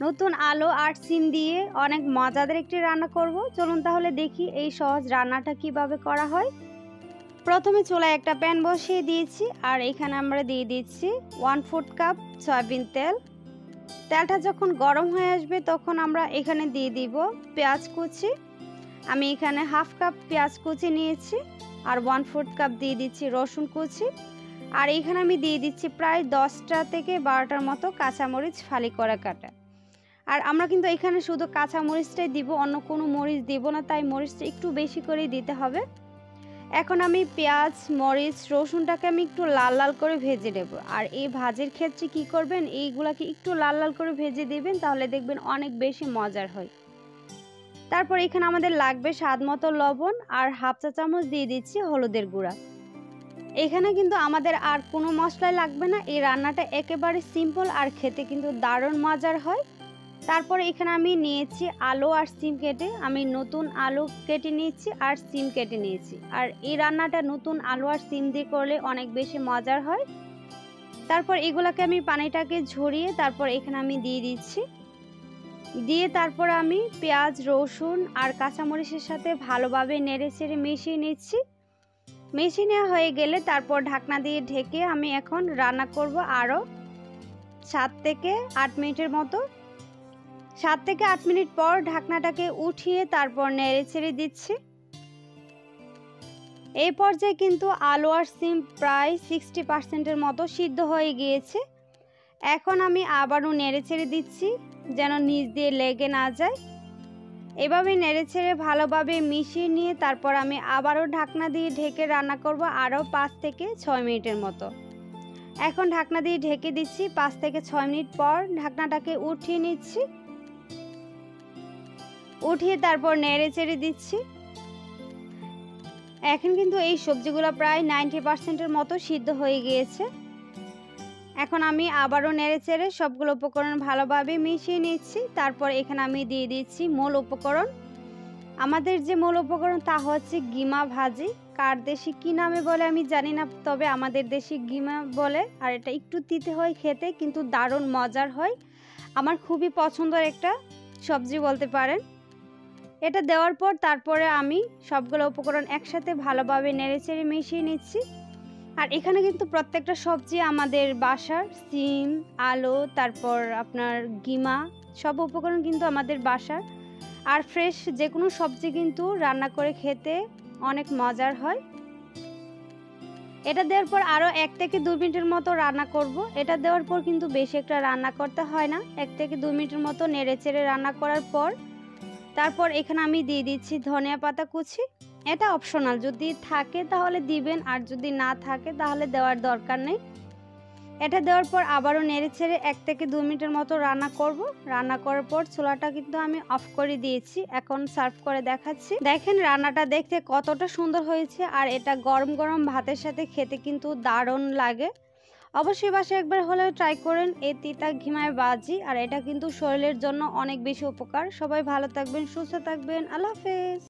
নতুন আলু আর সিম দিয়ে অনেক মজাদার একটি রান্না করব। চলুন তাহলে দেখি এই সহজ রান্নাটা কিভাবে করা হয়। প্রথমে চুলায় একটা প্যান বসিয়ে দিয়েছি আর এখানে আমরা দিয়ে দিচ্ছি 1/4 কাপ সয়াবিন তেল। তেলটা যখন গরম হয়ে আসবে তখন আমরা এখানে দিয়ে দিব পেঁয়াজ কুচি। আমি এখানে 1/2 কাপ পেঁয়াজ কুচি নিয়েছি আর 1/4 কাপ দিয়ে দিচ্ছি রসুন কুচি। আর এখানে আমি দিয়ে দিচ্ছি প্রায় 10টা থেকে 12টার মতো কাঁচামরিচ ফালি করে কাটা। আর আমরা কিন্তু এখানে শুধু কাঁচা মরিচটাই দিব, অন্য কোনো মরিচ দিব না, তাই মরিচটা একটু বেশি করেই দিতে হবে। এখন আমি পেঁয়াজ মরিচ রসুনটাকে আমি একটু লাল লাল করে ভেজে নেব। আর এই ভাজির ক্ষেত্রে কি করবেন, এইগুলাকে একটু লাল লাল করে ভেজে দিবেন, তাহলে দেখবেন অনেক বেশি মজার হয়। তারপর এখানে আমাদের লাগবে স্বাদ মতো লবণ আর 1/2 চা চামচ দিয়ে দিচ্ছি হলুদের গুঁড়া। এখানে কিন্তু আমাদের আর কোনো মশলাই লাগবে না। এই রান্নাটা একেবারে সিম্পল আর খেতে কিন্তু দারুণ মজার হয়। তারপরে এখানে আমি নিয়েছি আলু আর সিম কেটে, আমি নতুন আলু কেটে নিয়েছি আর সিম কেটে নিয়েছি। আর এই রান্নাটা নতুন আলু আর সিম দিয়ে করলে অনেক বেশি মজার হয়। তারপর এগুলাকে আমি পানিটাকে ঝরিয়ে তারপর এখানে আমি দিয়ে দিচ্ছি। দিয়ে তারপর আমি পেঁয়াজ রসুন আর কাঁচামরিচের সাথে ভালোভাবে নেড়ে চেড়ে মিশিয়ে নিচ্ছি। মিশিয়ে নেওয়া হয়ে গেলে তারপর ঢাকনা দিয়ে ঢেকে আমি এখন রান্না করব আরও 7 থেকে 8 মিনিটের মতো। 7 থেকে 8 মিনিট পর ঢাকনাটাকে উঠিয়ে তারপর নেড়ে ছেড়ে দিচ্ছি। এই পর্যায়ে কিন্তু আলু আর সিম প্রায় 60%-এর মতো সিদ্ধ হয়ে গিয়েছে। এখন আমি আবারও নেড়ে ছেড়ে দিচ্ছি যেন নিচ দিয়ে লেগে না যায়। এভাবে নেড়ে ছেড়ে ভালোভাবে মিশিয়ে নিয়ে তারপর আমি আবারও ঢাকনা দিয়ে ঢেকে রান্না করব আরও 5 থেকে 6 মিনিটের মতো। এখন ঢাকনা দিয়ে ঢেকে দিচ্ছি। 5 থেকে 6 মিনিট পর ঢাকনাটাকে উঠিয়ে নিচ্ছি। উঠিয়ে তারপর নেড়ে চেড়ে দিচ্ছি। এখন কিন্তু এই সবজিগুলো প্রায় 90%-এর মতো সিদ্ধ হয়ে গিয়েছে। এখন আমি আবারও নেড়ে চেড়ে সবগুলো উপকরণ ভালোভাবে মিশিয়ে নিচ্ছি। তারপর এখানে আমি দিয়ে দিচ্ছি মূল উপকরণ। আমাদের যে মূল উপকরণ তা হচ্ছে গিমা ভাজি। কার দেশে কী নামে বলে আমি জানি না, তবে আমাদের দেশে গিমা বলে। আর এটা একটু তিতে হয় খেতে, কিন্তু দারুণ মজার হয়। আমার খুবই পছন্দের একটা সবজি বলতে পারেন। এটা দেওয়ার পর তারপরে আমি সবগুলো উপকরণ একসাথে ভালোভাবে নেড়েচেড়ে মিশিয়ে নিচ্ছি। আর এখানে কিন্তু প্রত্যেকটা সবজি আমাদের বাসার, সিম আলু তারপর আপনার গিমা সব উপকরণ কিন্তু আমাদের বাসার। আর ফ্রেশ যে কোনো সবজি কিন্তু রান্না করে খেতে অনেক মজার হয়। এটা দেওয়ার পর আরও 1 থেকে 2 মিনিটের মতো রান্না করব। এটা দেওয়ার পর কিন্তু বেশি একটা রান্না করতে হয় না। 1 থেকে 2 মিনিটের মতো নেড়েচেড়ে রান্না করার পর তারপর এখানে আমি দিয়ে দিচ্ছি ধনিয়া পাতা কুচি। এটা অপশনাল, যদি থাকে তাহলে দিবেন, আর যদি না থাকে তাহলে দেওয়ার দরকার নেই। এটা দেওয়ার পর আবারও নেড়েচেড়ে 1 থেকে 2 মিনিটের মতো রান্না করব। রান্না করার পর চুলাটা কিন্তু আমি অফ করে দিয়েছি। এখন সার্ভ করে দেখাচ্ছি। দেখেন রান্নাটা দেখতে কতটা সুন্দর হয়েছে, আর এটা গরম গরম ভাতের সাথে খেতে কিন্তু দারুণ লাগে। অবশ্যই বাসায় একবার হলেও ট্রাই করেন এই তিতা ঘিমায় ভাজি। আর এটা কিন্তু শরীরের জন্য অনেক বেশি উপকার। সবাই ভালো থাকবেন, সুস্থ থাকবেন। আল্লাহ হাফেজ।